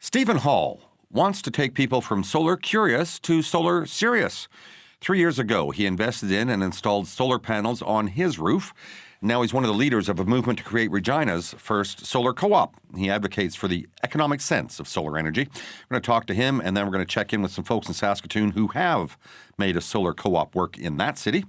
Stephen Hall wants to take people from solar curious to solar serious. 3 years ago, he invested in and installed solar panels on his roof. Now he's one of the leaders of a movement to create Regina's first solar co-op. He advocates for the economic sense of solar energy. We're going to talk to him, and then we're going to check in with some folks in Saskatoon who have made a solar co-op work in that city.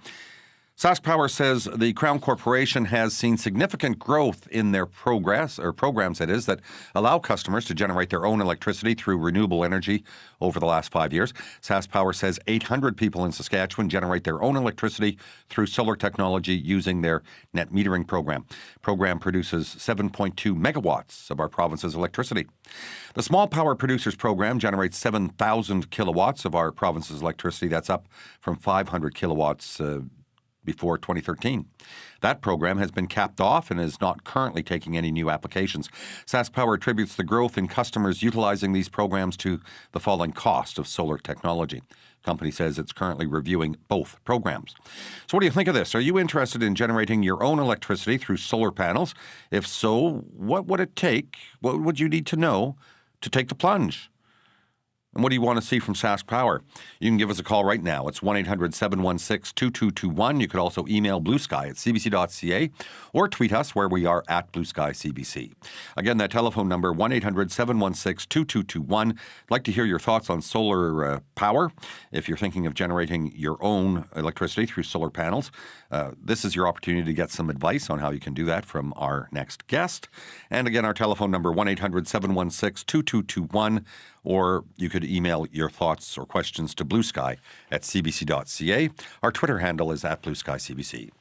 SaskPower says the Crown Corporation has seen significant growth in their programs, that allow customers to generate their own electricity through renewable energy over the last 5 years. SaskPower says 800 people in Saskatchewan generate their own electricity through solar technology using their net metering program. The program produces 7.2 megawatts of our province's electricity. The Small Power Producers Program generates 7,000 kilowatts of our province's electricity. That's up from 500 kilowatts before 2013. That program has been capped off and is not currently taking any new applications. SaskPower attributes the growth in customers utilizing these programs to the falling cost of solar technology. The company says it's currently reviewing both programs. So what do you think of this? Are you interested in generating your own electricity through solar panels? If so, what would it take? What would you need to know to take the plunge? And what do you want to see from SaskPower? You can give us a call right now. It's 1-800-716-2221. You could also email bluesky@cbc.ca or tweet us where we are at blueskycbc. Again, that telephone number, 1-800-716-2221. I'd like to hear your thoughts on solar power. If you're thinking of generating your own electricity through solar panels, this is your opportunity to get some advice on how you can do that from our next guest. And again, our telephone number, 1-800-716-2221. Or you could email your thoughts or questions to bluesky@cbc.ca. Our Twitter handle is @blueskycbc.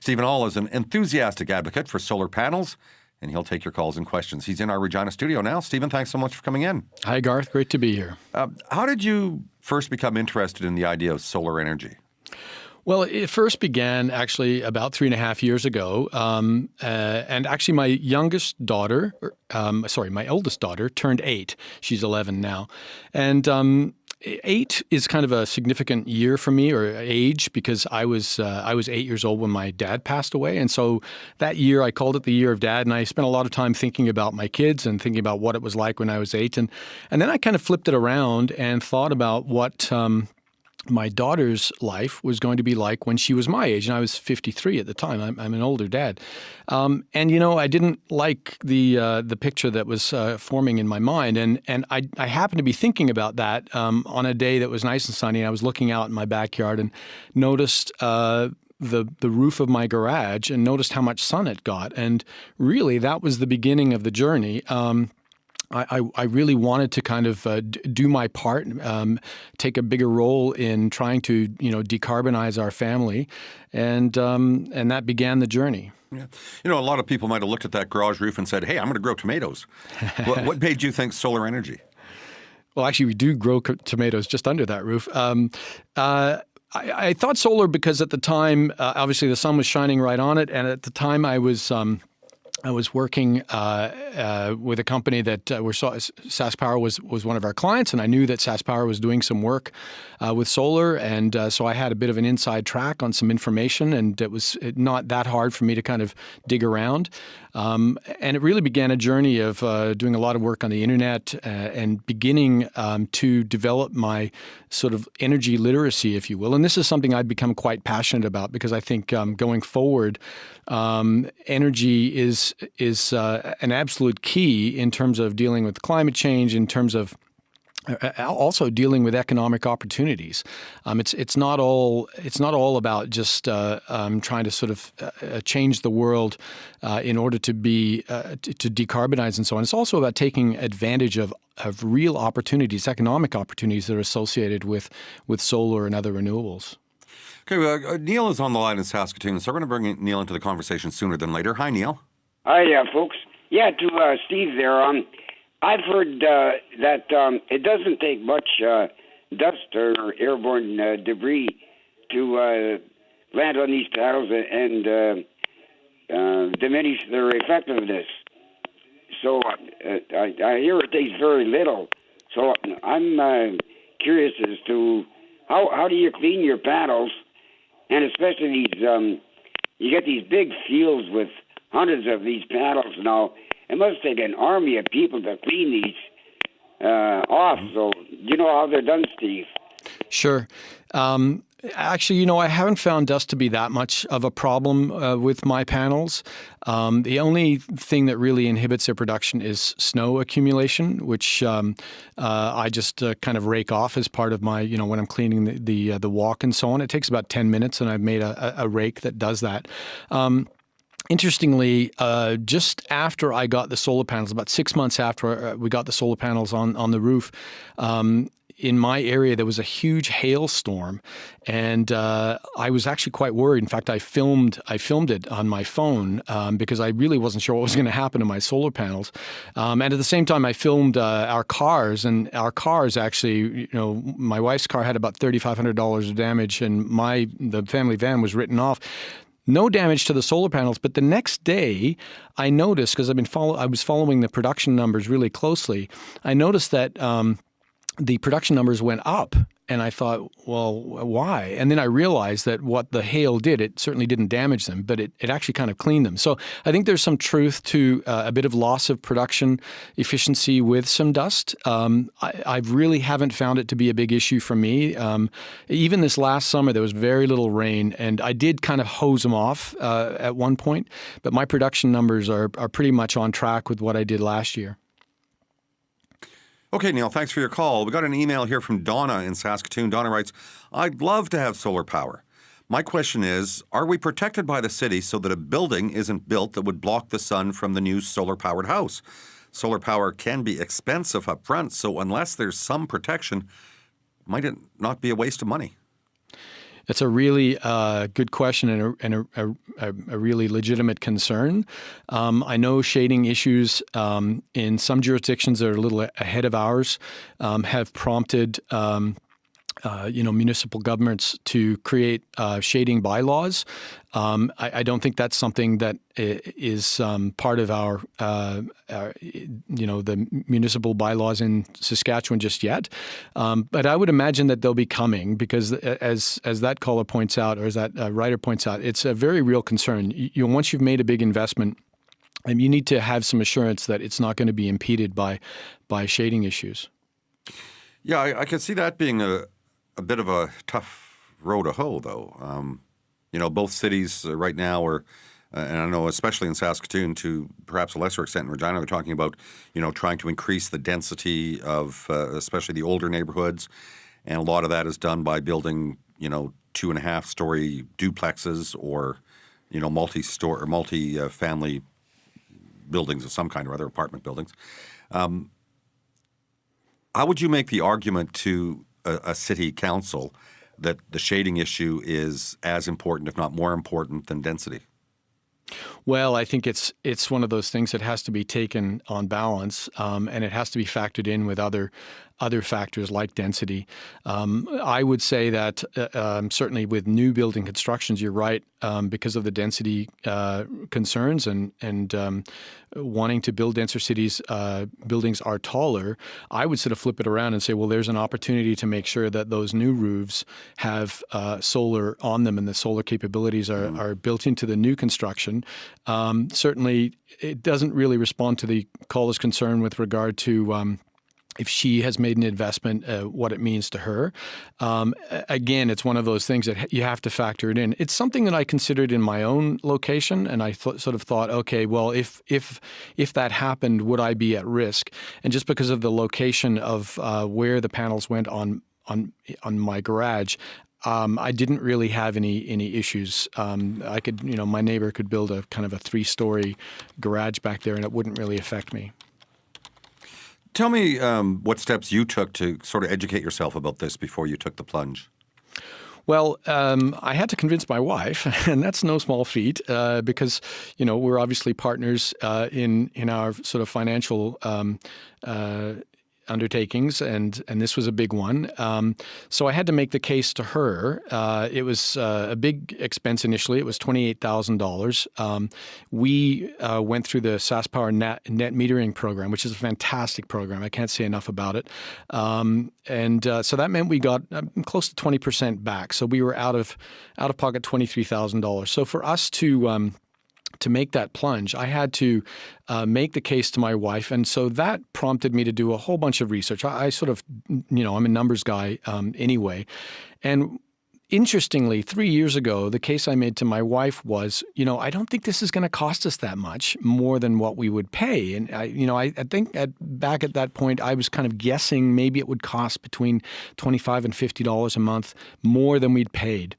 Stephen Hall is an enthusiastic advocate for solar panels, and he'll take your calls and questions. He's in our Regina studio now. Stephen, thanks so much for coming in. Hi, Garth. Great to be here. How did you first become interested in the idea of solar energy? Well, it first began actually about 3.5 years ago. And actually my my eldest daughter turned 8. She's 11 now. And 8 is kind of a significant year for me, or age, because I was 8 years old when my dad passed away. And so that year, I called it the year of dad. And I spent a lot of time thinking about my kids and thinking about what it was like when I was 8. And then I kind of flipped it around and thought about what my daughter's life was going to be like when she was my age, and I was 53 at the time. I'm an older dad, and I didn't like the picture that was forming in my mind, and I happened to be thinking about that on a day that was nice and sunny. I was looking out in my backyard and noticed the roof of my garage and noticed how much sun it got, and really that was the beginning of the journey. I really wanted to kind of do my part, take a bigger role in trying to, decarbonize our family, and that began the journey. Yeah. A lot of people might have looked at that garage roof and said, "Hey, I'm going to grow tomatoes." What made you think solar energy? Well, actually, we do grow tomatoes just under that roof. I thought solar because at the time, obviously, the sun was shining right on it, and at the time, I was working with a company that SaskPower was one of our clients, and I knew that SaskPower was doing some work with solar, and so I had a bit of an inside track on some information, and it was not that hard for me to kind of dig around. And it really began a journey of doing a lot of work on the internet and beginning to develop my sort of energy literacy, if you will. And this is something I've become quite passionate about because I think going forward, energy is an absolute key in terms of dealing with climate change, in terms of also dealing with economic opportunities. It's not all about just trying to sort of change the world in order to decarbonize and so on. It's also about taking advantage of real opportunities, economic opportunities that are associated with solar and other renewables. Okay, Neil is on the line in Saskatoon, so we're going to bring Neil into the conversation sooner than later. Hi, Neil. Hi, folks. Yeah, to Steve there. I've heard that it doesn't take much dust or airborne debris to land on these panels and diminish their effectiveness. So I hear it takes very little. So I'm curious as to how do you clean your panels, and especially these you get these big fields with hundreds of these panels now. It must take an army of people to clean these off. So you know how they're done, Steve. Sure. Actually, I haven't found dust to be that much of a problem with my panels. The only thing that really inhibits their production is snow accumulation, which I just kind of rake off as part of my, when I'm cleaning the walk and so on. It takes about 10 minutes, and I've made a rake that does that. Interestingly, just after I got the solar panels, about 6 months after we got the solar panels on the roof, in my area, there was a huge hailstorm, and I was actually quite worried. In fact, I filmed it on my phone because I really wasn't sure what was going to happen to my solar panels. And at the same time, I filmed our cars, and our cars actually, my wife's car had about $3,500 of damage, and the family van was written off. No damage to the solar panels, but the next day I noticed, because I was following the production numbers really closely, I noticed that the production numbers went up, and I thought, well, why? And then I realized that what the hail did, it certainly didn't damage them, but it actually kind of cleaned them. So I think there's some truth to a bit of loss of production efficiency with some dust. I really haven't found it to be a big issue for me. Even this last summer, there was very little rain, and I did kind of hose them off at one point, but my production numbers are pretty much on track with what I did last year. Okay, Neil, thanks for your call. We got an email here from Donna in Saskatoon. Donna writes, I'd love to have solar power. My question is, are we protected by the city so that a building isn't built that would block the sun from the new solar-powered house? Solar power can be expensive up front, so unless there's some protection, might it not be a waste of money? It's a really good question and a really legitimate concern. I know shading issues in some jurisdictions that are a little ahead of ours have prompted municipal governments to create shading bylaws. I don't think that's something that is part of our the municipal bylaws in Saskatchewan just yet. But I would imagine that they'll be coming because, as that caller points out, or as that writer points out, it's a very real concern. Once you've made a big investment, you need to have some assurance that it's not going to be impeded by shading issues. Yeah, I can see that being a bit of a tough row to hoe, though. Both cities right now are, and I know especially in Saskatoon to perhaps a lesser extent in Regina, they're talking about, trying to increase the density of especially the older neighborhoods. And a lot of that is done by building, 2.5-story duplexes or, multi-family buildings of some kind or other, apartment buildings. How would you make the argument to a city council that the shading issue is as important, if not more important, than density? Well, I think it's one of those things that has to be taken on balance, and it has to be factored in with other factors like density. I would say that certainly with new building constructions, you're right, because of the density concerns and wanting to build denser cities, buildings are taller. I would sort of flip it around and say, well, there's an opportunity to make sure that those new roofs have solar on them and the solar capabilities are built into the new construction. Certainly, it doesn't really respond to the caller's concern with regard to if she has made an investment, what it means to her. Again, it's one of those things that you have to factor it in. It's something that I considered in my own location, and I sort of thought, okay, well, if that happened, would I be at risk? And just because of the location of where the panels went on my garage, I didn't really have any issues. I could, my neighbor could build a kind of a 3-story garage back there, and it wouldn't really affect me. Tell me what steps you took to sort of educate yourself about this before you took the plunge. Well, I had to convince my wife, and that's no small feat because, we're obviously partners in our sort of financial undertakings, and this was a big one. So I had to make the case to her. It was a big expense initially. It was $28,000. We went through the SaskPower net metering program, which is a fantastic program. I can't say enough about it. So that meant we got close to 20% back. So we were out of pocket $23,000. So for us to to make that plunge, I had to make the case to my wife. And so that prompted me to do a whole bunch of research. I sort of, I'm a numbers guy anyway. And interestingly, 3 years ago, the case I made to my wife was, I don't think this is going to cost us that much more than what we would pay. And I think back at that point, I was kind of guessing maybe it would cost between $25 and $50 a month more than we'd paid,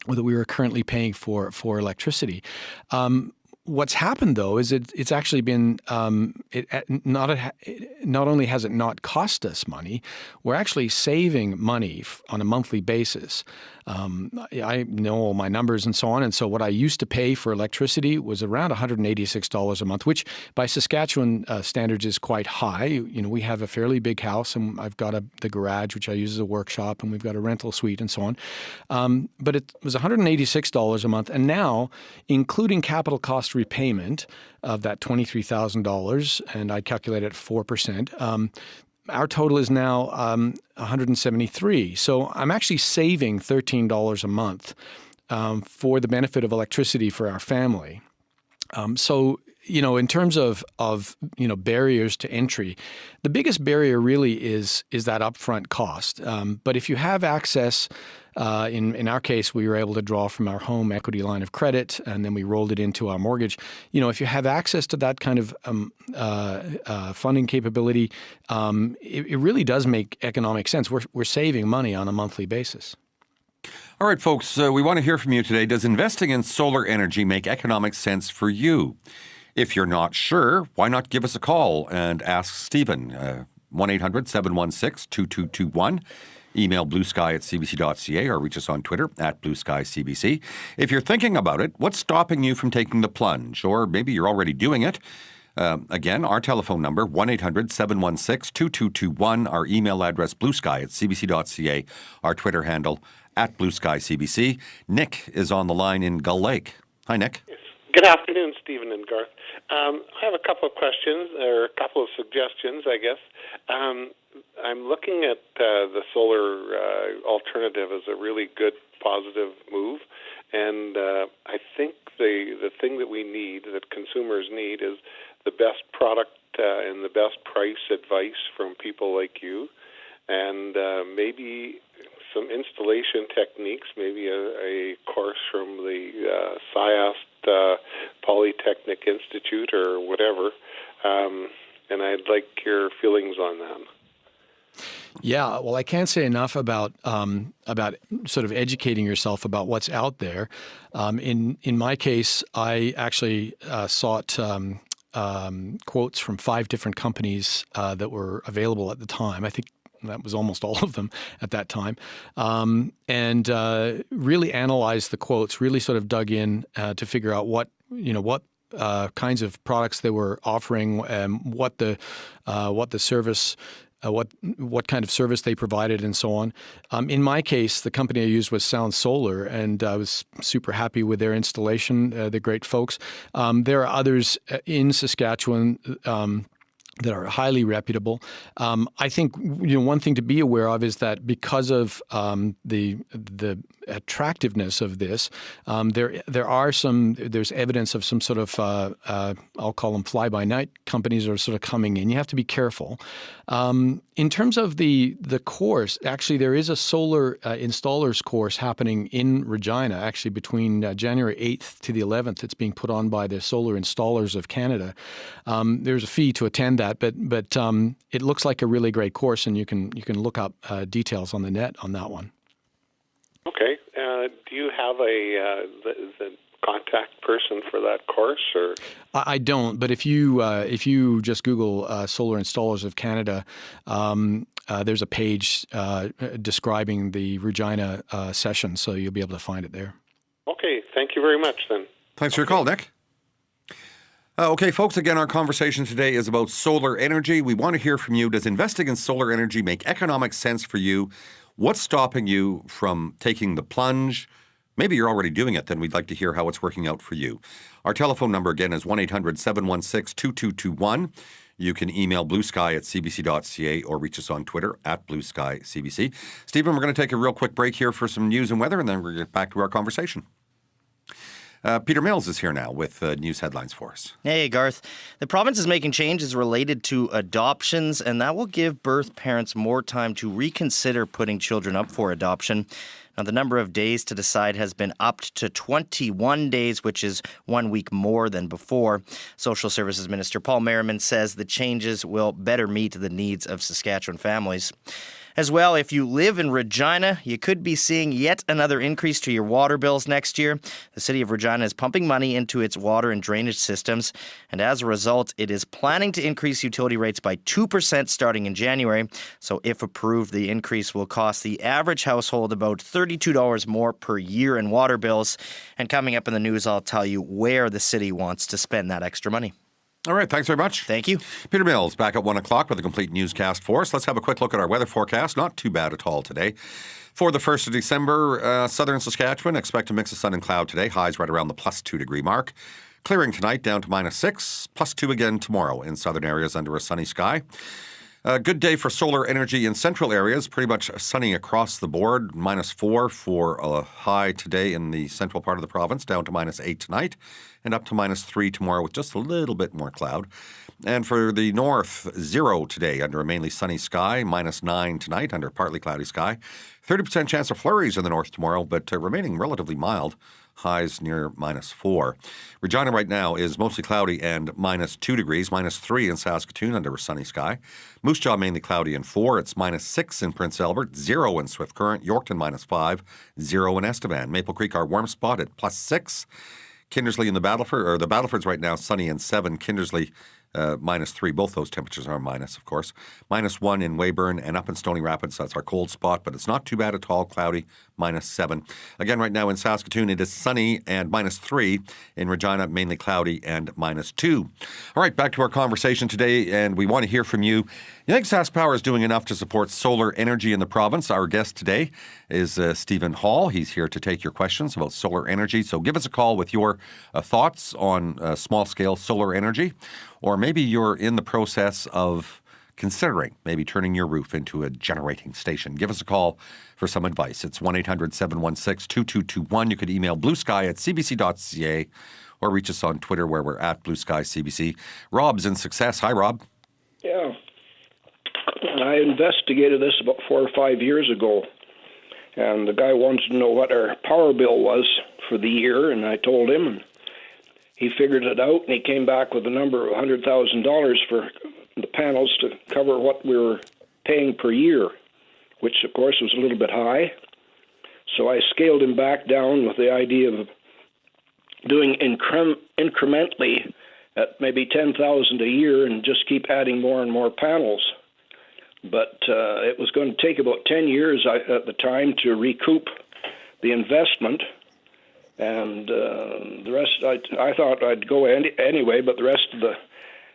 or that we were currently paying for electricity. What's happened, though, is it's actually been not only has it not cost us money, we're actually saving money on a monthly basis. I know all my numbers and so on, and so what I used to pay for electricity was around $186 a month, which by Saskatchewan standards is quite high. We have a fairly big house, and I've got the garage, which I use as a workshop, and we've got a rental suite and so on. But it was $186 a month, and now, including capital cost repayment of that $23,000, and I calculate it at 4%. Our total is now $173. So I'm actually saving $13 a month for the benefit of electricity for our family. So in terms of barriers to entry, the biggest barrier really is that upfront cost. But if you have access, in our case, we were able to draw from our home equity line of credit, and then we rolled it into our mortgage. If you have access to that kind of funding capability, it really does make economic sense. We're saving money on a monthly basis. All right, folks, we want to hear from you today. Does investing in solar energy make economic sense for you? If you're not sure, why not give us a call and ask Stephen, 1-800-716-2221. Email bluesky@cbc.ca or reach us on Twitter @blueskycbc. If you're thinking about it, what's stopping you from taking the plunge? Or maybe you're already doing it. Again, our telephone number, 1-800-716-2221. Our email address, bluesky@cbc.ca. Our Twitter handle, @blueskycbc. Nick is on the line in Gull Lake. Hi, Nick. Yes. Good afternoon, Stephen and Garth. I have a couple of questions, or a couple of suggestions, I guess. I'm looking at the solar alternative as a really good, positive move, and I think the thing that we need, that consumers need, is the best product and the best price advice from people like you, and maybe some installation techniques, maybe a course from the SciAst Polytechnic Institute or whatever, and I'd like your feelings on that. Yeah, well, I can't say enough about sort of educating yourself about what's out there. In my case, I actually sought quotes from 5 different companies that were available at the time. I think that was almost all of them at that time, and really analyzed the quotes. Really sort of dug in to figure out what kinds of products they were offering, what the service. What kind of service they provided and so on. In my case, the company I used was Sound Solar, and I was super happy with their installation. They're great folks. There are others in Saskatchewan that are highly reputable. I think one thing to be aware of is that because of the attractiveness of this, there's evidence of some sort of I'll call them fly-by-night companies are sort of coming in. You have to be careful. In terms of the course, actually there is a solar installers course happening in Regina, actually between January 8th to the 11th. It's being put on by the Solar Installers of Canada. There's a fee to attend that, but it looks like a really great course, and you can look up details on the net on that one. Okay. Do you have the contact person for that course, or? I don't, but if you just Google Solar Installers of Canada, there's a page describing the Regina session, so you'll be able to find it there. Okay. Thank you very much, then. Thanks for your call, Nick. Okay, folks, again, our conversation today is about solar energy. We want to hear from you. Does investing in solar energy make economic sense for you? What's stopping you from taking the plunge? Maybe you're already doing it, then we'd like to hear how it's working out for you. Our telephone number, again, is 1-800-716-2221. You can email bluesky@cbc.ca or reach us on Twitter @blueskycbc. Stephen, we're going to take a real quick break here for some news and weather, and then we're going to get back to our conversation. Peter Mills is here now with news headlines for us. Hey, Garth. The province is making changes related to adoptions, and that will give birth parents more time to reconsider putting children up for adoption. Now, the number of days to decide has been upped to 21 days, which is 1 week more than before. Social Services Minister Paul Merriman says the changes will better meet the needs of Saskatchewan families. As well, if you live in Regina, you could be seeing yet another increase to your water bills next year. The city of Regina is pumping money into its water and drainage systems, and as a result, it is planning to increase utility rates by 2% starting in January. So if approved, the increase will cost the average household about $32 more per year in water bills. And coming up in the news, I'll tell you where the city wants to spend that extra money. All right, thanks very much. Thank you. Peter Mills back at 1 o'clock with a complete newscast for us. Let's have a quick look at our weather forecast. Not too bad at all today. For the 1st of December, southern Saskatchewan, expect a mix of sun and cloud today. Highs right around the +2 degree mark. Clearing tonight down to -6, +2 again tomorrow in southern areas under a sunny sky. A good day for solar energy in central areas, pretty much sunny across the board. -4 for a high today in the central part of the province, down to -8 tonight, and up to -3 tomorrow with just a little bit more cloud. And for the north, 0 today under a mainly sunny sky, -9 tonight under partly cloudy sky. 30% chance of flurries in the north tomorrow, but remaining relatively mild. Highs near -4. Regina right now is mostly cloudy and -2 degrees, -3 in Saskatoon under a sunny sky. Moose Jaw mainly cloudy and 4. It's -6 in Prince Albert, 0 in Swift Current. Yorkton -5, 0 in Estevan. Maple Creek, our warm spot at +6. Kindersley and the Battleford's right now sunny and 7. Kindersley -3. Both those temperatures are minus, of course. -1 in Weyburn and up in Stony Rapids. That's our cold spot, but it's not too bad at all. Cloudy, -7. Again, right now in Saskatoon, it is sunny and -3. In Regina, mainly cloudy and -2. All right, back to our conversation today, and we want to hear from you. You think SaskPower is doing enough to support solar energy in the province? Our guest today is Stephen Hall. He's here to take your questions about solar energy. So give us a call with your thoughts on small-scale solar energy, or maybe you're in the process of considering maybe turning your roof into a generating station. Give us a call for some advice. It's 1-800-716-2221. You could email bluesky@cbc.ca or reach us on Twitter where we're at blueskycbc. Rob's in Success. Hi, Rob. Yeah. I investigated this about 4 or 5 years ago, and the guy wanted to know what our power bill was for the year, and I told him, and he figured it out, and he came back with a number of $100,000 for the panels to cover what we were paying per year, which, of course, was a little bit high. So I scaled him back down with the idea of doing incrementally at maybe $10,000 a year and just keep adding more and more panels. But it was going to take about 10 years at the time to recoup the investment. And the rest, I thought I'd go anyway, but the rest of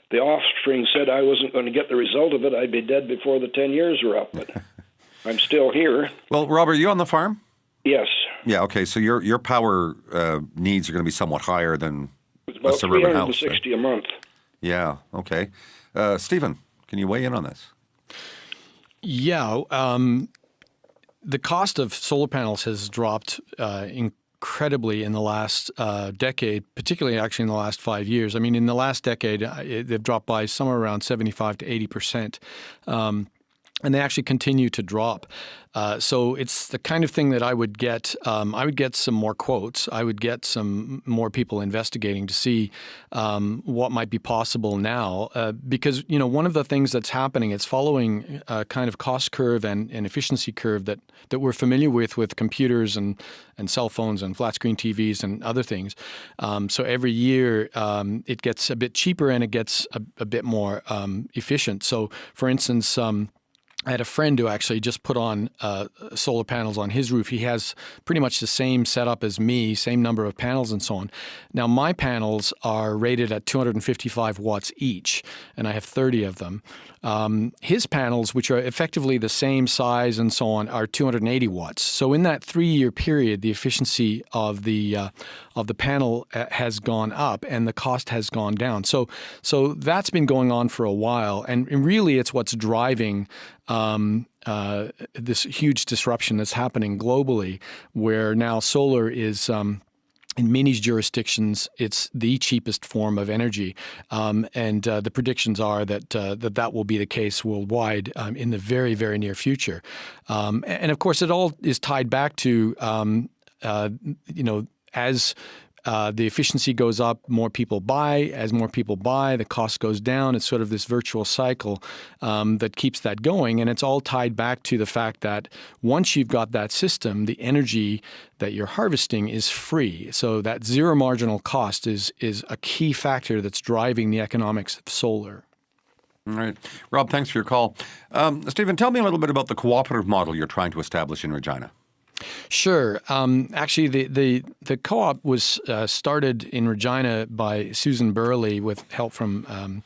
the offspring said I wasn't going to get the result of it. I'd be dead before the 10 years were up. But I'm still here. Well, Rob, are you on the farm? Yes. Yeah, okay. So your power needs are going to be somewhat higher than It's about a suburban house. $360 a month. Yeah, okay. Stephen, can you weigh in on this? Yeah, the cost of solar panels has dropped incredibly in the last decade, particularly actually in the last 5 years. I mean, in the last decade, they've dropped by somewhere around 75 to 80%. And they actually continue to drop. So it's the kind of thing that I would get some more quotes. I would get some more people investigating to see what might be possible now. Because, you know, one of the things that's happening, it's following a kind of cost curve and efficiency curve that we're familiar with computers and cell phones and flat screen TVs and other things. So every year it gets a bit cheaper and it gets a bit more efficient. So, for instance, I had a friend who actually just put on solar panels on his roof. He has pretty much the same setup as me, same number of panels and so on. Now, my panels are rated at 255 watts each, and I have 30 of them. His panels, which are effectively the same size and so on, are 280 watts. So in that 3-year period, the efficiency of the panel has gone up and the cost has gone down. So that's been going on for a while, and really it's what's driving this huge disruption that's happening globally, where now solar is in many jurisdictions, it's the cheapest form of energy, and the predictions are that that will be the case worldwide in the very, very near future. And of course, it all is tied back to as the efficiency goes up, more people buy. As more people buy, the cost goes down. It's sort of this virtual cycle that keeps that going. And it's all tied back to the fact that once you've got that system, the energy that you're harvesting is free. So that zero marginal cost is a key factor that's driving the economics of solar. All right. Rob, thanks for your call. Stephen, tell me a little bit about the cooperative model you're trying to establish in Regina. Sure. Actually, the co-op was started in Regina by Susan Burley with help from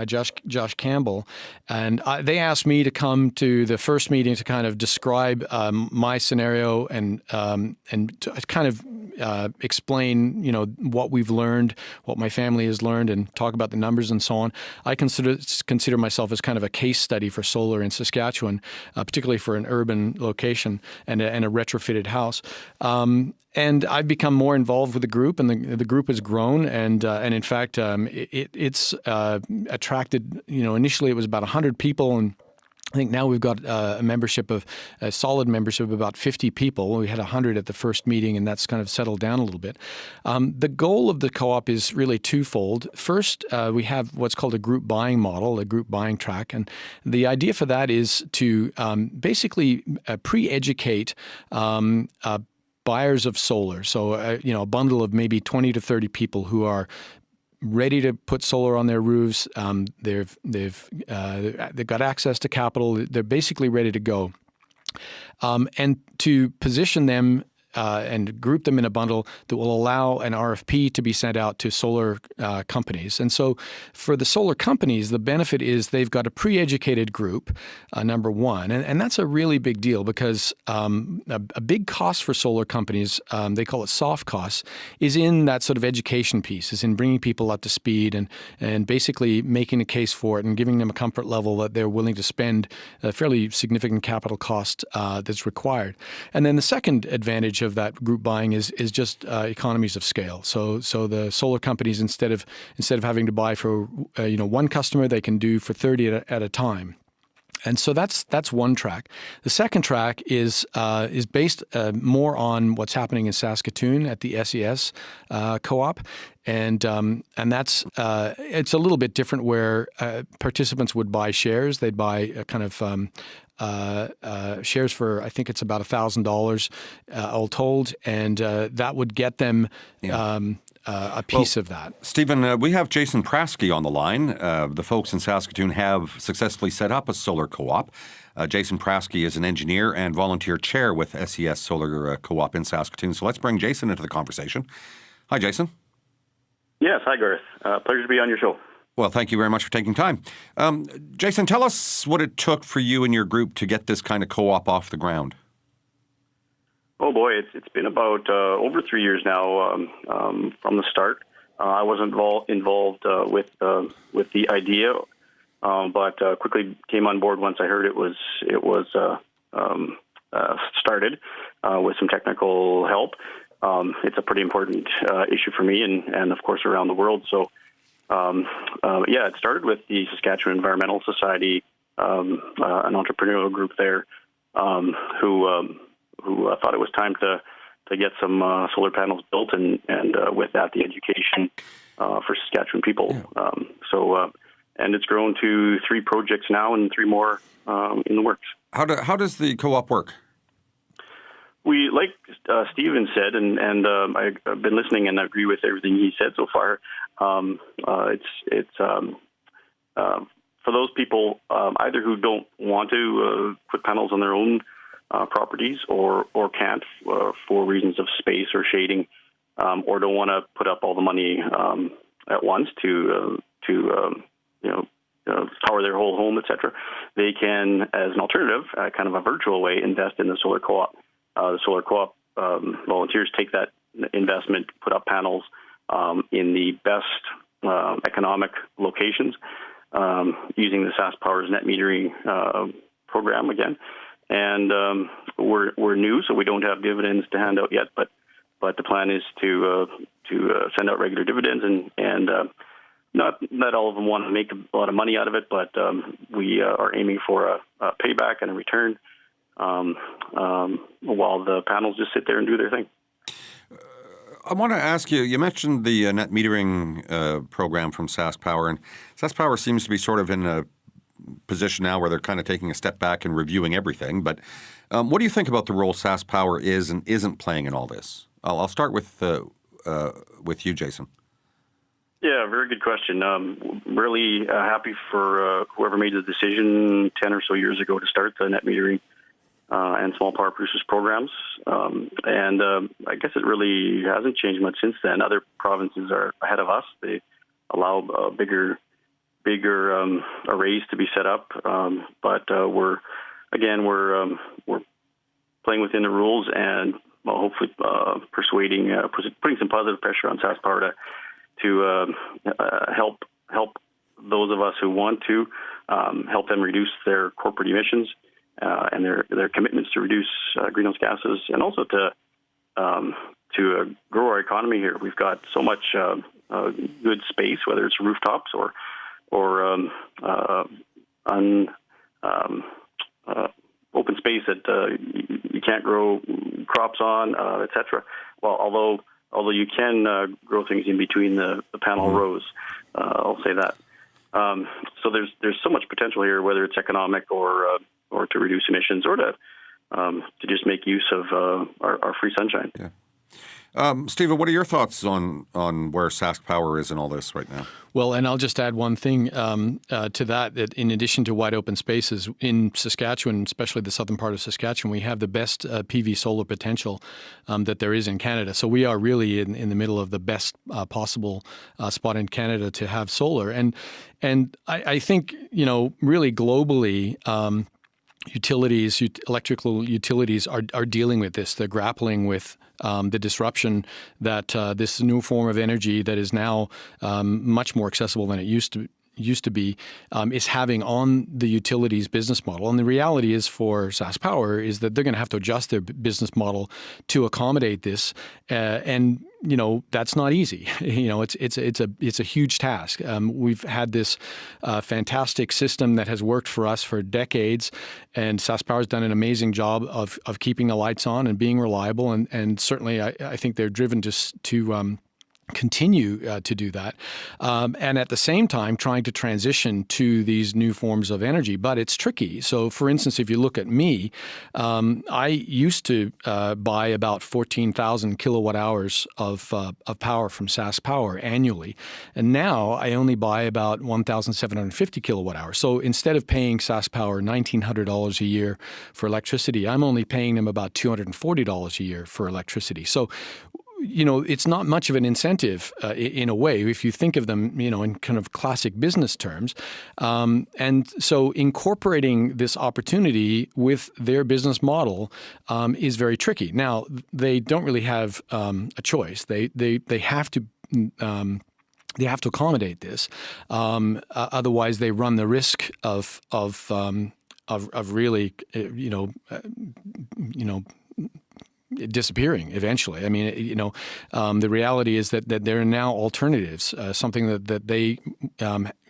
Josh Campbell, and they asked me to come to the first meeting to kind of describe my scenario and to kind of explain, what we've learned, what my family has learned, and talk about the numbers and so on. I consider myself as kind of a case study for solar in Saskatchewan, particularly for an urban location and a retrofitted house. And I've become more involved with the group, and the group has grown. And in fact, it's attracted. Initially it was about 100 people, and I think now we've got a solid membership of about 50 people. We had 100 at the first meeting, and that's kind of settled down a little bit. The goal of the co-op is really twofold. First, we have what's called a group buying model, a group buying track. And the idea for that is to basically pre-educate buyers of solar. So, a bundle of maybe 20 to 30 people who are ready to put solar on their roofs. They've got access to capital. They're basically ready to go. And to position them and group them in a bundle that will allow an RFP to be sent out to solar companies. And so for the solar companies, the benefit is they've got a pre-educated group, number one. And that's a really big deal because a big cost for solar companies, they call it soft costs, is in that sort of education piece, is in bringing people up to speed and basically making a case for it and giving them a comfort level that they're willing to spend a fairly significant capital cost that's required. And then the second advantage of that group buying is just economies of scale. So the solar companies instead of having to buy for one customer, they can do for 30 at a time. And so that's one track. The second track is based more on what's happening in Saskatoon at the SES co-op, and that's it's a little bit different where participants would buy shares. They'd buy a kind of shares for, I think it's about $1,000 all told, and that would get them a piece of that. Stephen, we have Jason Praske on the line. The folks in Saskatoon have successfully set up a solar co-op. Jason Praske is an engineer and volunteer chair with SES Solar Co-op in Saskatoon. So let's bring Jason into the conversation. Hi, Jason. Yes, hi, Garth. Pleasure to be on your show. Well, thank you very much for taking time. Jason, tell us what it took for you and your group to get this kind of co-op off the ground. Oh boy, it's been about over 3 years now from the start. I was involved with the idea, but quickly came on board once I heard it was started with some technical help. It's a pretty important issue for me and of course around the world. So it started with the Saskatchewan Environmental Society, an entrepreneurial group there, who thought it was time to get some solar panels built, and with that, the education for Saskatchewan people. Yeah. And it's grown to 3 projects now and 3 more in the works. How does the co-op work? We, like Stephen said, and I've been listening and I agree with everything he said so far. It's for those people either who don't want to put panels on their own properties or can't for reasons of space or shading, or don't want to put up all the money at once to power their whole home, etc. They can, as an alternative, kind of a virtual way, invest in the solar co-op. The solar co-op volunteers take that investment, put up panels in the best economic locations using the SaskPower's net metering program again. And we're new, so we don't have dividends to hand out yet, but but the plan is to send out regular dividends, and not all of them want to make a lot of money out of it, but we are aiming for a payback and a return while the panels just sit there and do their thing. I want to ask you, you mentioned the net metering program from SaskPower, and SaskPower seems to be sort of in a position now where they're kind of taking a step back and reviewing everything. But what do you think about the role SaskPower is and isn't playing in all this? I'll start with you, Jason. Yeah, very good question. Really happy for whoever made the decision 10 or so years ago to start the net metering and small power producers programs. And I guess it really hasn't changed much since then. Other provinces are ahead of us. They allow bigger arrays to be set up. But we're playing within the rules and hopefully putting some positive pressure on SaskPower to help those of us who want to help them reduce their corporate emissions and their commitments to reduce greenhouse gases, and also to grow our economy here. We've got so much good space, whether it's rooftops or open space that you can't grow crops on, etc. Well, although you can grow things in between the panel rows, I'll say that. So there's so much potential here, whether it's economic or to reduce emissions or to just make use of our free sunshine. Yeah. Stephen, what are your thoughts on where SaskPower is in all this right now? Well, and I'll just add one thing to that in addition to wide open spaces, in Saskatchewan, especially the southern part of Saskatchewan, we have the best PV solar potential that there is in Canada. So we are really in the middle of the best possible spot in Canada to have solar. And I think, really globally, electrical utilities are dealing with this. They're grappling with the disruption that this new form of energy that is now much more accessible than it used to be is having on the utilities business model. And the reality is for SaskPower is that they're going to have to adjust their business model to accommodate this. And that's not easy. It's a huge task. We've had this fantastic system that has worked for us for decades, and SaskPower's done an amazing job of keeping the lights on and being reliable. And certainly, I think they're driven to continue to do that, and at the same time trying to transition to these new forms of energy. But it's tricky. So, for instance, if you look at me, I used to buy about 14,000 kilowatt hours of power from SaskPower annually, and now I only buy about 1,750 kilowatt hours. So instead of paying SaskPower $1,900 a year for electricity, I'm only paying them about $240 a year for electricity. So it's not much of an incentive in a way, if you think of them, in kind of classic business terms. And so incorporating this opportunity with their business model is very tricky. Now, they don't really have a choice. They have to. They have to accommodate this. Otherwise, they run the risk of really, disappearing eventually. I mean, the reality is that there are now alternatives. Something that they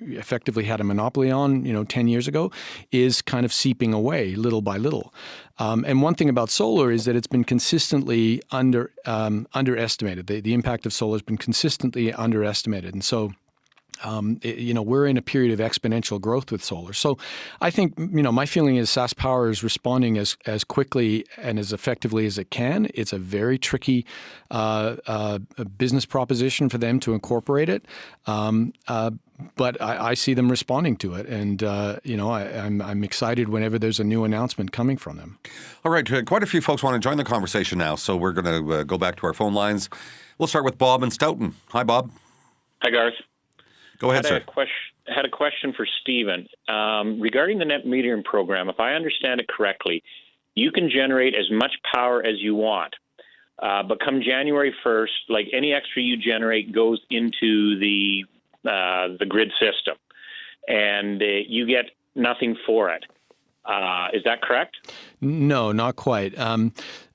effectively had a monopoly on, 10 years ago, is kind of seeping away little by little. And one thing about solar is that it's been consistently underestimated. The impact of solar has been consistently underestimated, and so. We're in a period of exponential growth with solar. So I think, my feeling is SaskPower is responding as quickly and as effectively as it can. It's a very tricky business proposition for them to incorporate it. But I see them responding to it. And, I'm excited whenever there's a new announcement coming from them. All right. Quite a few folks want to join the conversation now. So we're going to go back to our phone lines. We'll start with Bob in Stoughton. Hi, Bob. Hi, Garth. Go ahead, sir. I had a question for Stephen. Regarding the net metering program, if I understand it correctly, you can generate as much power as you want. But come January 1st, like any extra you generate goes into the grid system, and you get nothing for it. Is that correct? No, not quite.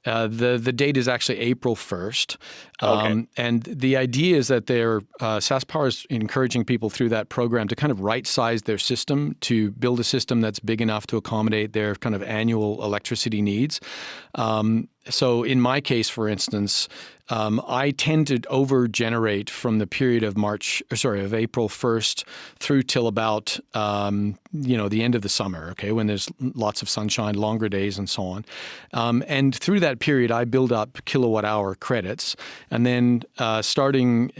The date is actually April 1st. Okay. And the idea is that SaskPower is encouraging people through that program to kind of right-size their system, to build a system that's big enough to accommodate their kind of annual electricity needs. So in my case, for instance, I tend to over-generate from the period of April 1st through till about, the end of the summer, okay, when there's lots of sunshine, longer days, and so on. And through that period, I build up kilowatt-hour credits. And then starting,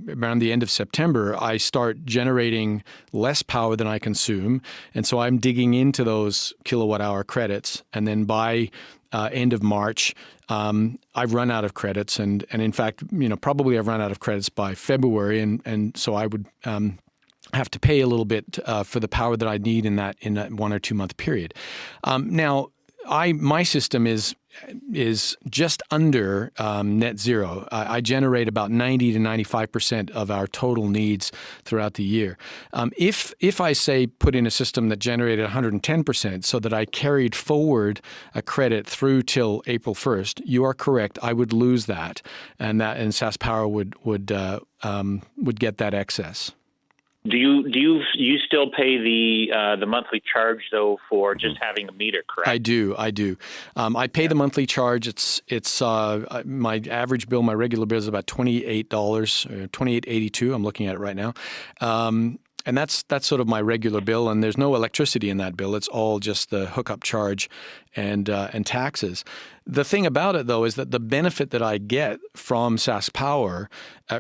around the end of September, I start generating less power than I consume. And so I'm digging into those kilowatt-hour credits. And then by end of March, I've run out of credits, and in fact, probably I've run out of credits by February, and so I would have to pay a little bit for the power that I need in that 1 or 2 month period. Now, my system is just under net zero. I generate about 90 to 95% of our total needs throughout the year. If I say put in a system that generated 110%, so that I carried forward a credit through till April 1st, you are correct. I would lose that, and SaskPower would get that excess. Do you still pay the monthly charge though for just having a meter? Correct. I do. I pay the monthly charge. It's my average bill. My regular bill is about $28, $28.82. I'm looking at it right now. And that's sort of my regular bill, and there's no electricity in that bill. It's all just the hookup charge and taxes. The thing about it, though, is that the benefit that I get from SaskPower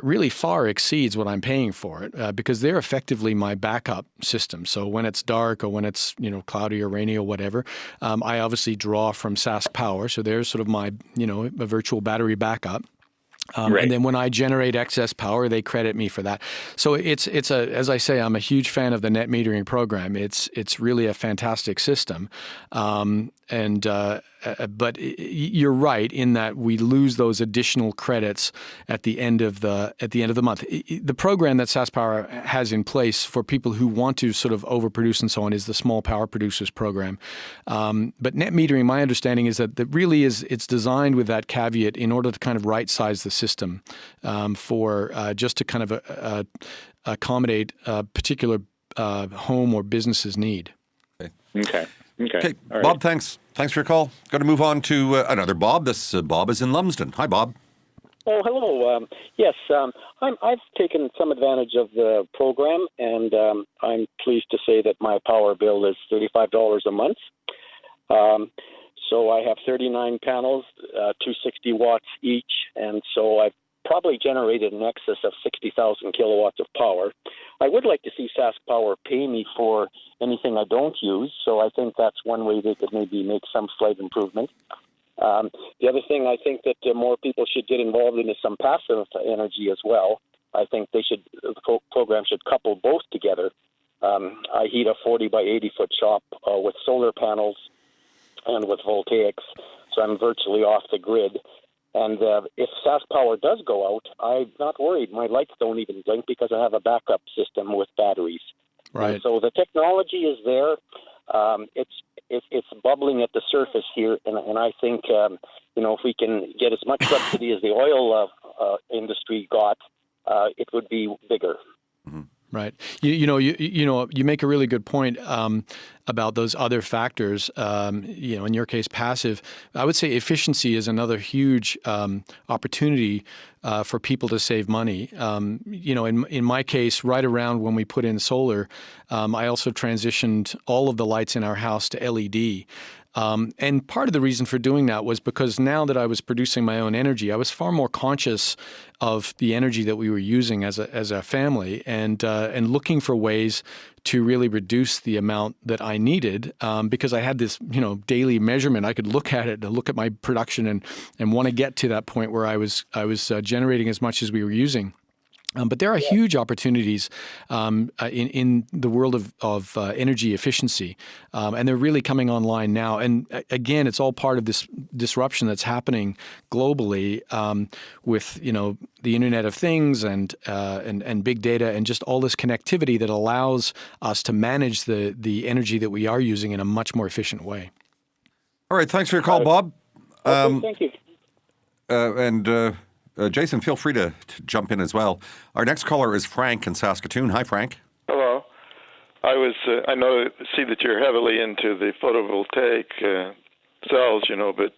really far exceeds what I'm paying for it, because they're effectively my backup system. So when it's dark or when it's cloudy or rainy or whatever, I obviously draw from SaskPower. So they're sort of my a virtual battery backup. Right. And then when I generate excess power, they credit me for that. So as I say, I'm a huge fan of the net metering program. It's really a fantastic system. But you're right in that we lose those additional credits at the end of the month. The program that SaskPower has in place for people who want to sort of overproduce and so on is the Small Power Producers Program. But net metering, my understanding is that it's designed with that caveat in order to kind of right-size the system for just to kind of accommodate a particular home or business's need. Okay. Okay, All Bob, right. thanks for your call. Got to move on to another Bob. This Bob is in Lumsden. Hi, Bob. Oh, hello. Yes, I've taken some advantage of the program, and I'm pleased to say that my power bill is $35 a month. So I have 39 panels, 260 watts each, and so I've probably generated in excess of 60,000 kilowatts of power. I would like to see SaskPower pay me for anything I don't use, so I think that's one way they could maybe make some slight improvement. The other thing I think that more people should get involved in is some passive energy as well. I think the program should couple both together. I heat a 40 by 80 foot shop with solar panels and with voltaics, so I'm virtually off the grid. And if SaskPower does go out, I'm not worried. My lights don't even blink because I have a backup system with batteries. Right. And so the technology is there. It's bubbling at the surface here, and I think if we can get as much subsidy as the oil industry got, it would be bigger. Mm-hmm. Right. You make a really good point about those other factors. In your case, passive. I would say efficiency is another huge opportunity for people to save money. In my case, right around when we put in solar, I also transitioned all of the lights in our house to LED. And part of the reason for doing that was because now that I was producing my own energy, I was far more conscious of the energy that we were using as a family, and looking for ways to really reduce the amount that I needed, because I had this daily measurement. I could look at it, look at my production, and want to get to that point where I was generating as much as we were using. But there are huge opportunities in the world of energy efficiency, and they're really coming online now. And again, it's all part of this disruption that's happening globally with the Internet of Things and big data and just all this connectivity that allows us to manage the energy that we are using in a much more efficient way. All right, thanks for your call, Bob. Okay, thank you. And Jason, feel free to jump in as well. Our next caller is Frank in Saskatoon. Hi, Frank. Hello. I see that you're heavily into the photovoltaic cells, but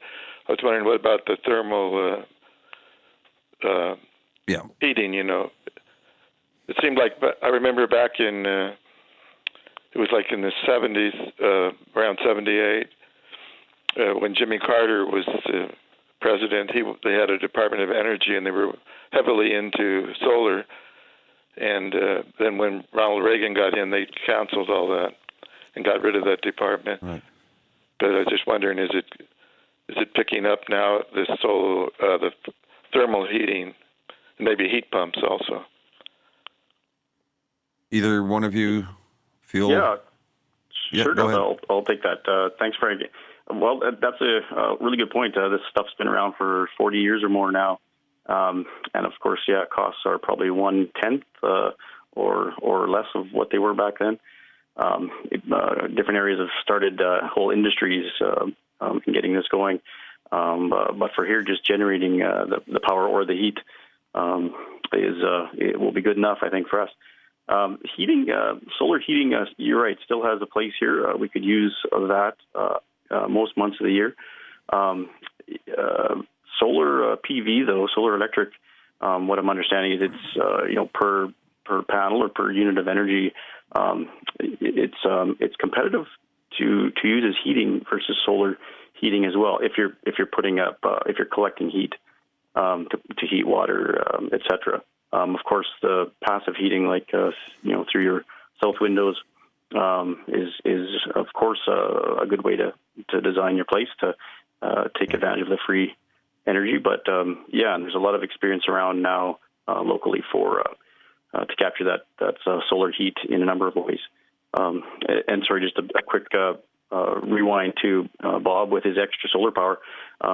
I was wondering what about the thermal heating, It seemed like, I remember back in, it was like in the 70s, around 78, when Jimmy Carter was president, they had a Department of Energy, and they were heavily into solar. And then when Ronald Reagan got in, they canceled all that and got rid of that department. Right. But I was just wondering, is it picking up now, this solar, the thermal heating, and maybe heat pumps also? Either one of you feel? Yeah, sure. Go ahead. I'll take that. Thanks, Frank. Well, that's a really good point. This stuff's been around for 40 years or more now. And of course, costs are probably 1/10 or less of what they were back then. Different areas have started whole industries in getting this going. But for here, just generating the power or the heat it will be good enough, I think, for us. Heating, solar heating, you're right, still has a place here. We could use that most months of the year. Solar PV, though, solar electric, what I'm understanding is it's per panel or per unit of energy, it's competitive to use as heating versus solar heating as well. If you're putting up if you're collecting heat to heat water, etc. Of course, the passive heating, like through your south windows, is of course a good way to design your place to take advantage of the free energy. But and there's a lot of experience around now locally for to capture that solar heat in a number of ways. And sorry, just a quick rewind to Bob with his extra solar power.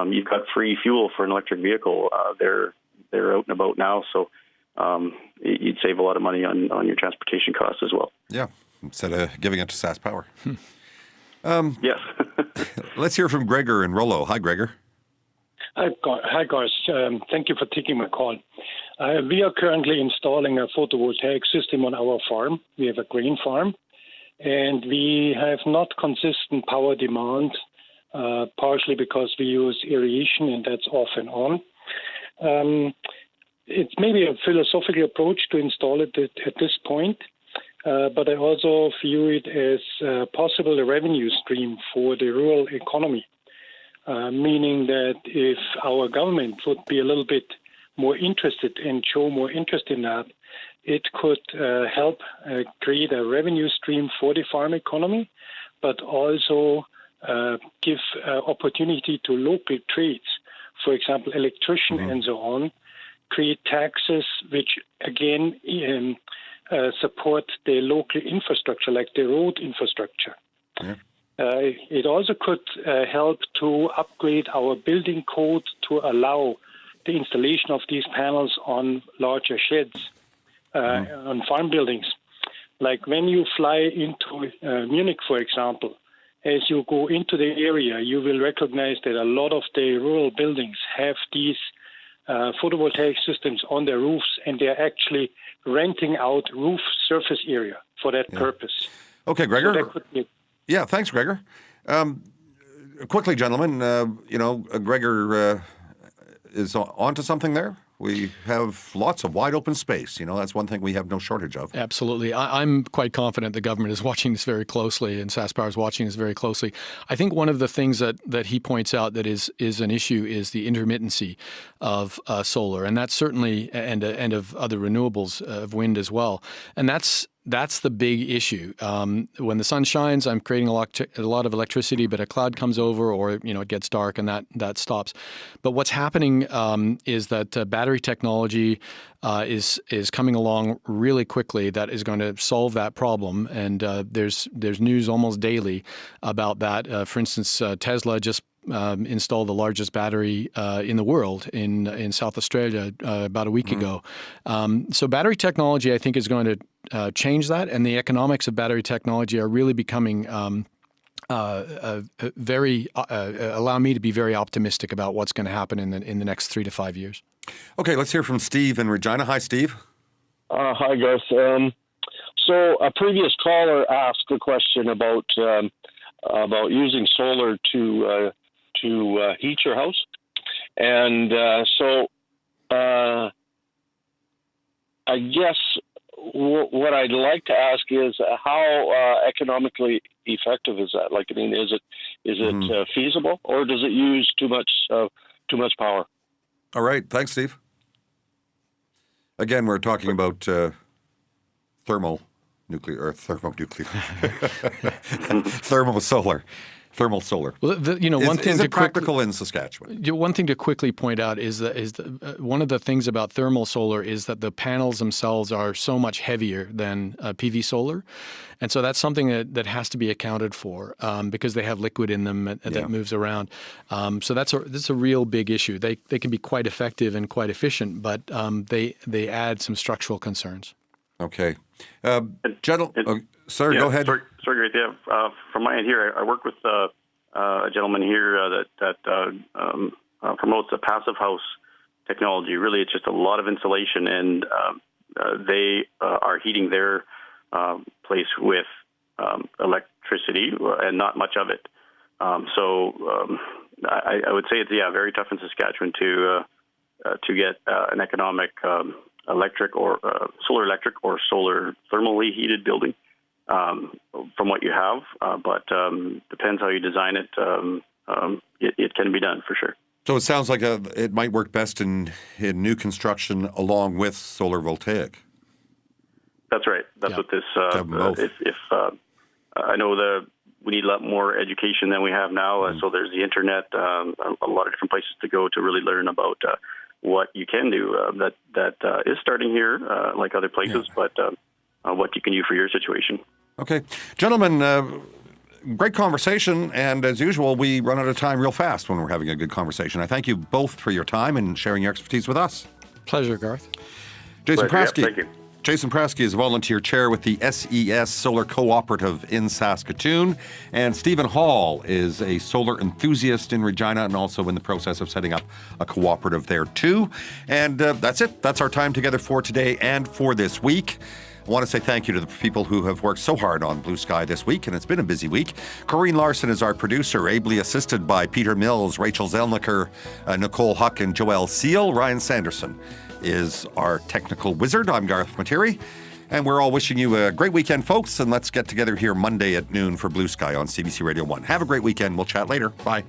You've got free fuel for an electric vehicle. They're out and about now, so you'd save a lot of money on your transportation costs as well. Yeah, instead of giving it to Sask Power. Yes. Let's hear from Gregor in Rollo. Hi, Gregor. Hi, Garth. Thank you for taking my call. We are currently installing a photovoltaic system on our farm. We have a grain farm, and we have not consistent power demand, partially because we use irrigation, and that's off and on. It's maybe a philosophical approach to install it at this point, but I also view it as a possible revenue stream for the rural economy. Meaning that if our government would be a little bit more interested and show more interest in that, it could help create a revenue stream for the farm economy, but also give opportunity to local trades, for example, electrician and so on, create taxes which, again, support the local infrastructure, like the road infrastructure. Yeah. It also could help to upgrade our building code to allow the installation of these panels on larger sheds, on farm buildings. Like when you fly into Munich, for example, as you go into the area, you will recognize that a lot of the rural buildings have these photovoltaic systems on their roofs, and they're actually renting out roof surface area for that purpose. Okay, Gregor. So that could be. Yeah, thanks, Gregor. Quickly, gentlemen, Gregor is onto something there. We have lots of wide open space. That's one thing we have no shortage of. Absolutely. I'm quite confident the government is watching this very closely, and SaskPower is watching this very closely. I think one of the things that he points out that is an issue is the intermittency of solar, and that's certainly and of other renewables, of wind as well. And that's the big issue. When the sun shines, I'm creating a lot of electricity, but a cloud comes over, or it gets dark, and that stops. But what's happening is that battery technology is coming along really quickly. That is going to solve that problem, and there's news almost daily about that. For instance, Tesla just installed the largest battery in the world in South Australia about a week ago. So battery technology, I think, is going to change that, and the economics of battery technology are really becoming allow me to be very optimistic about what's going to happen in the next 3 to 5 years. Okay, let's hear from Steve in Regina. Hi, Steve. Hi, Garth. So a previous caller asked a question about using solar to heat your house, and I guess what I'd like to ask is how economically effective is that? Like, I mean, is it feasible, or does it use too much power? All right, thanks, Steve. Again, we're talking about thermosolar. Well, one thing is to it practical in Saskatchewan? One thing to quickly point out is that one of the things about thermal solar is that the panels themselves are so much heavier than PV solar, and so that's something that has to be accounted for because they have liquid in them that moves around. So that's a real big issue. They can be quite effective and quite efficient, but they add some structural concerns. Okay, Go ahead. Sorry, from my end here, I work with a gentleman here that promotes a passive house technology. Really, it's just a lot of insulation, and they are heating their place with electricity and not much of it. So I would say it's very tough in Saskatchewan to get an economic electric or solar electric or solar thermally heated building. From what you have, but depends how you design it. It can be done for sure. So it sounds like it might work best in new construction along with solar voltaic. That's right. That's what this. If I know we need a lot more education than we have now. So there's the internet, a lot of different places to go to really learn about what you can do. That is starting here, like other places, but what you can do for your situation. Okay. Gentlemen, great conversation. And as usual, we run out of time real fast when we're having a good conversation. I thank you both for your time and sharing your expertise with us. Pleasure, Garth. Jason Praske. Thank you. Jason Praske is a volunteer chair with the SES Solar Cooperative in Saskatoon. And Stephen Hall is a solar enthusiast in Regina and also in the process of setting up a cooperative there too. And that's it. That's our time together for today and for this week. I want to say thank you to the people who have worked so hard on Blue Sky this week, and it's been a busy week. Corrine Larson is our producer, ably assisted by Peter Mills, Rachel Zelniker, Nicole Huck, and Joelle Seal. Ryan Sanderson is our technical wizard. I'm Garth Materie, and we're all wishing you a great weekend, folks, and let's get together here Monday at noon for Blue Sky on CBC Radio 1. Have a great weekend. We'll chat later. Bye.